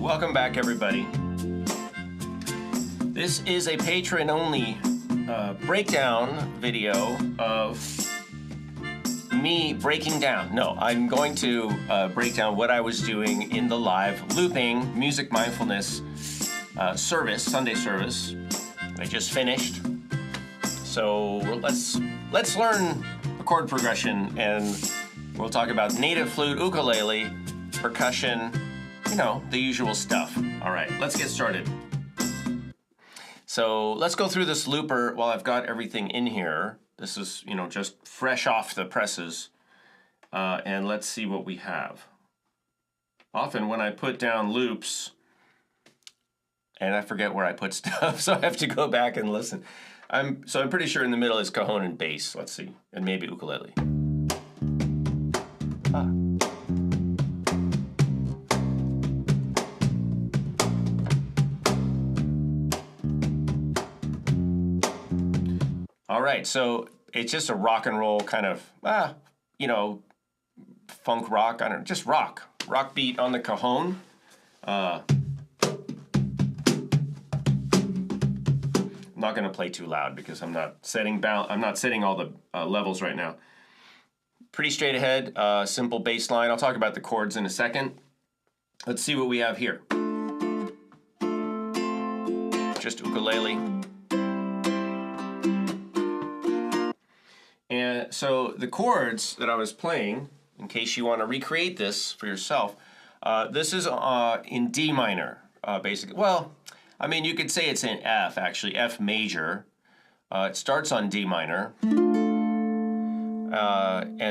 Welcome back, everybody. This is a patron-only breakdown video of me breaking down. No, I'm going to break down what I was doing in the live looping music mindfulness service, Sunday service. I just finished. So let's learn a chord progression, and we'll talk about native flute, ukulele, percussion, you know, the usual stuff. All right, let's get started. So let's go through this looper while I've got everything in here. This is, you know, just fresh off the presses. And let's see what we have. Often when I put down loops, and I forget where I put stuff, so I have to go back and listen. I'm pretty sure in the middle is cajon and bass. Let's see, and maybe ukulele. All right, so it's just a rock and roll kind of, you know, funk rock. I don't know, just rock beat on the cajon. I'm not going to play too loud because I'm not setting all the levels right now. Pretty straight ahead, simple bass line. I'll talk about the chords in a second. Let's see what we have here. Just ukulele. And so the chords that I was playing, in case you want to recreate this for yourself, this is in D minor, basically. Well, I mean, you could say it's in F, actually, F major. It starts on D minor, and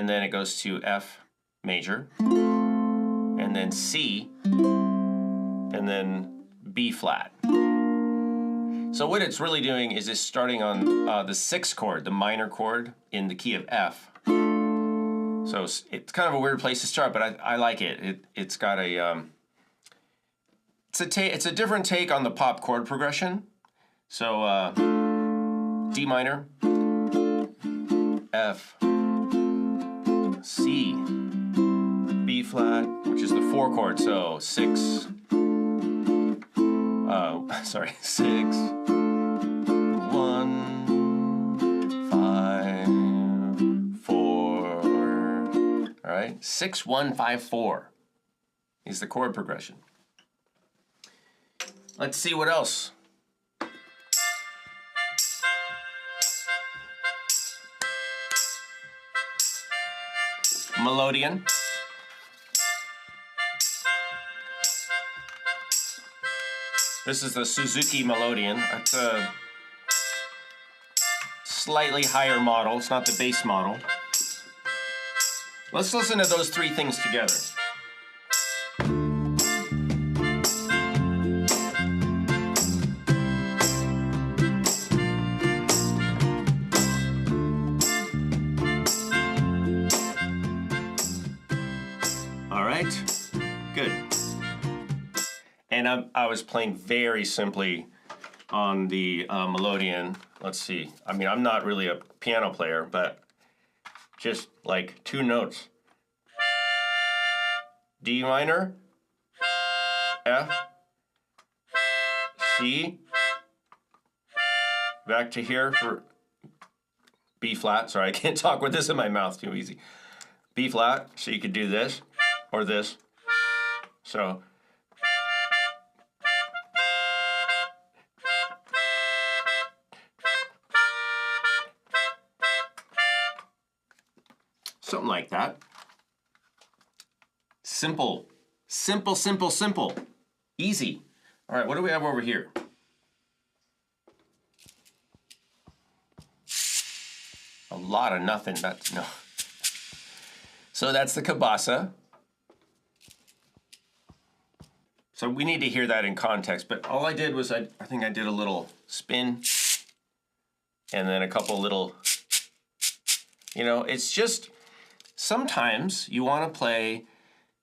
then it goes to F major, and then C, and then B flat. So what it's really doing is it's starting on the 6th chord, the minor chord in the key of F. So it's kind of a weird place to start, but I like it. It's got a it's a different take on the pop chord progression. So D minor, F, C, B flat, which is the 4 chord. So 6. 6, 1, 5, 4. All right, 6, 1, 5, 4 is the chord progression. Let's see what else. Melodeon. This is the Suzuki Melodeon. It's a slightly higher model. It's not the bass model. Let's listen to those 3 things together. All right, good. And I was playing very simply on the melodeon. Let's see. I mean, I'm not really a piano player, but just like 2 notes. D minor, F, C, back to here for B flat. Sorry, I can't talk with this in my mouth too easy. B flat, so you could do this or this. So something like that. Simple. Simple, simple, simple. Easy. All right, what do we have over here? A lot of nothing. That's no. So that's the cabasa. So we need to hear that in context, but all I did was I think I did a little spin and then a couple little, you know, it's just sometimes you want to play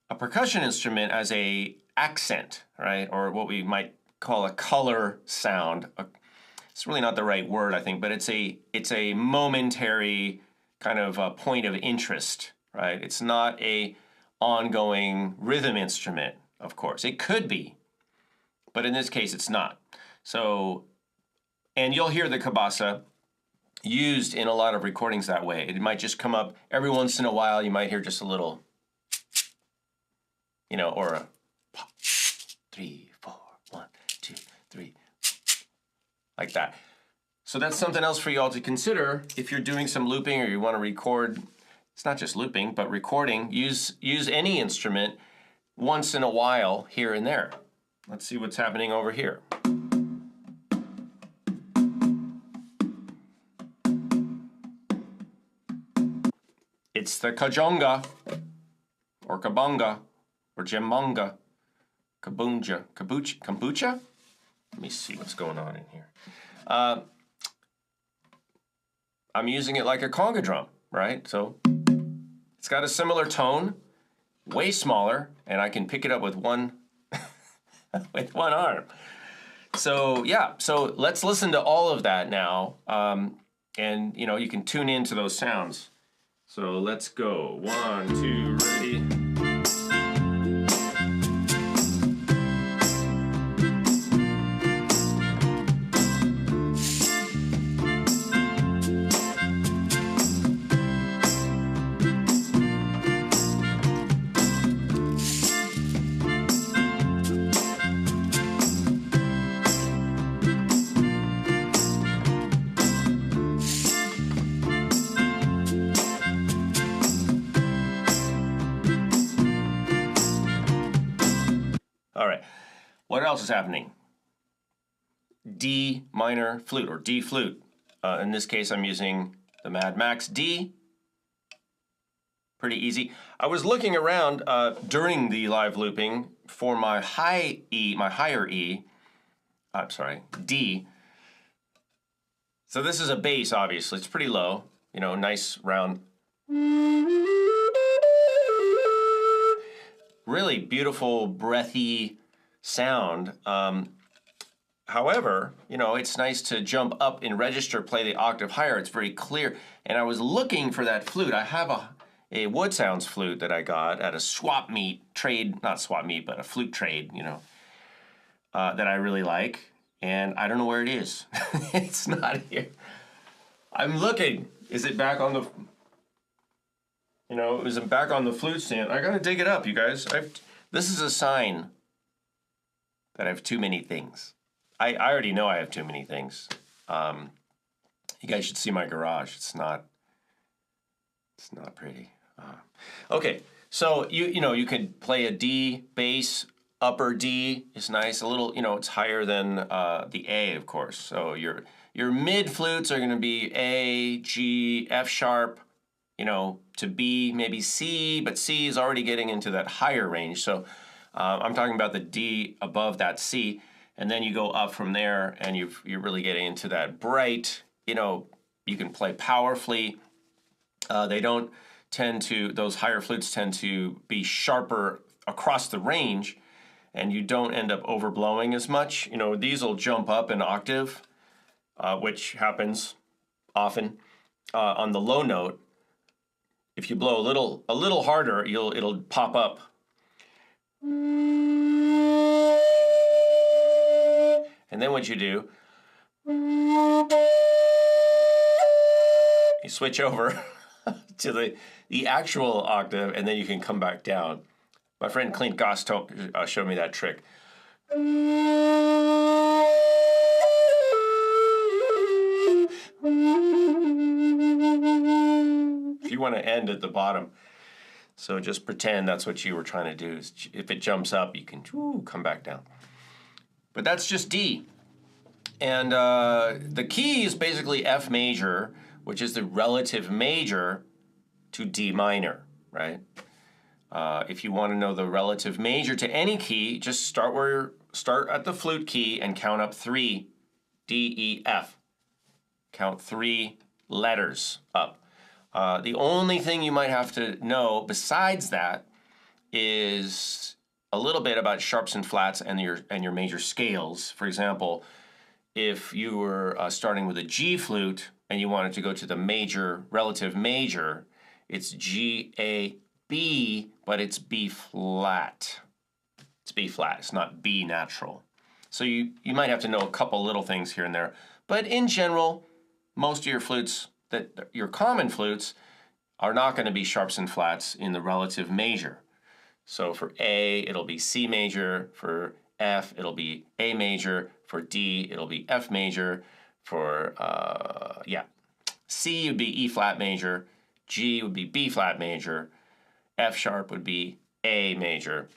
a percussion instrument as a accent, right? Or what we might call a color sound. It's really not the right word, I think, but it's a momentary kind of a point of interest, right? It's not a ongoing rhythm instrument, of course. It could be, but in this case it's not. So, and you'll hear the cabasa used in a lot of recordings that way. It might just come up every once in a while. You might hear just a little, you know, or a pop, 3, 4, 1, 2, 3, like that. So that's something else for you all to consider if you're doing some looping or you want to record. It's not just looping, but recording. Use any instrument once in a while here and there. Let's see what's happening over here. It's the cajonga, or kabanga, or djembe, kabunja, kombucha? Let me see what's going on in here. I'm using it like a conga drum, right? So it's got a similar tone, way smaller, and I can pick it up with one with one arm. So yeah, so let's listen to all of that now, and you know, you can tune into those sounds. So let's go. 1, 2, ready. All right, what else is happening? D minor flute, or D flute. In this case, I'm using the Mad Max D. Pretty easy. I was looking around during the live looping for my high E, my higher E. I'm sorry, D. So this is a bass, obviously. It's pretty low, you know, nice round. Really beautiful, breathy sound. However, you know, it's nice to jump up in register, play the octave higher. It's very clear. And I was looking for that flute. I have a Wood Sounds flute that I got at a swap meet trade, not swap meet, but a flute trade, you know, that I really like. And I don't know where it is. It's not here. I'm looking. Is it back on the... You know, is it back on the flute stand? I gotta dig it up, you guys. This is a sign that I have too many things. I already know I have too many things. You guys should see my garage. It's not pretty. Okay, so you know, you could play a D bass, upper D is nice. A little, you know, it's higher than the A, of course. So your mid flutes are gonna be A, G, F sharp, you know, to B, maybe C, but C is already getting into that higher range. So I'm talking about the D above that C, and then you go up from there, and you're really getting into that bright, you know, you can play powerfully. They don't tend to, those higher flutes tend to be sharper across the range, and you don't end up overblowing as much. You know, these will jump up an octave, which happens often on the low note. If you blow a little harder, it'll pop up. And then what you do, you switch over to the actual octave, and then you can come back down. My friend Clint Goss showed me that trick. You want to end at the bottom. So just pretend that's what you were trying to do. If it jumps up, you can come back down. But that's just D. And the key is basically F major, which is the relative major to D minor, right? If you want to know the relative major to any key, just start at the flute key and count up 3, D, E, F. Count 3 letters up. The only thing you might have to know besides that is a little bit about sharps and flats and your major scales. For example, if you were starting with a G flute and you wanted to go to the major, relative major, it's G, A, B, but it's B flat. It's B flat, it's not B natural. So you might have to know a couple little things here and there. But in general, most of your flutes, your common flutes, are not going to be sharps and flats in the relative measure. So for A, it'll be C major. For F, it'll be A major. For D, it'll be F major. For, C would be E flat major. G would be B flat major. F sharp would be A major.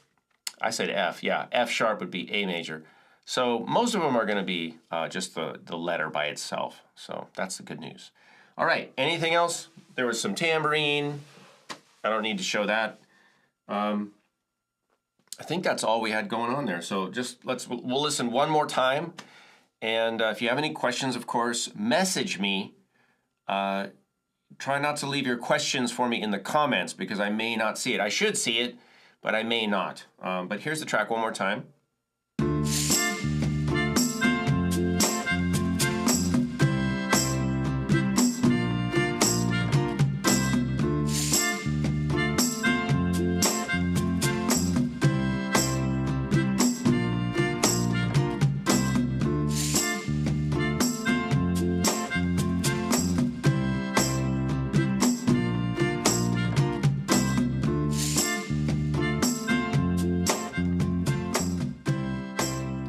I said F, yeah. F sharp would be A major. So most of them are going to be just the letter by itself. So that's the good news. All right, anything else? There was some tambourine. I don't need to show that. I think that's all we had going on there. So just we'll listen one more time. And if you have any questions, of course, message me. Try not to leave your questions for me in the comments because I may not see it. I should see it, but I may not. But here's the track one more time.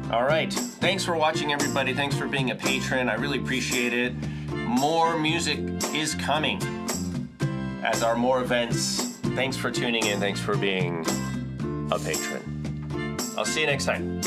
All right, thanks for watching, everybody. Thanks for being a patron. I really appreciate it. More music is coming, as are more events. Thanks for tuning in. Thanks for being a patron. I'll see you next time.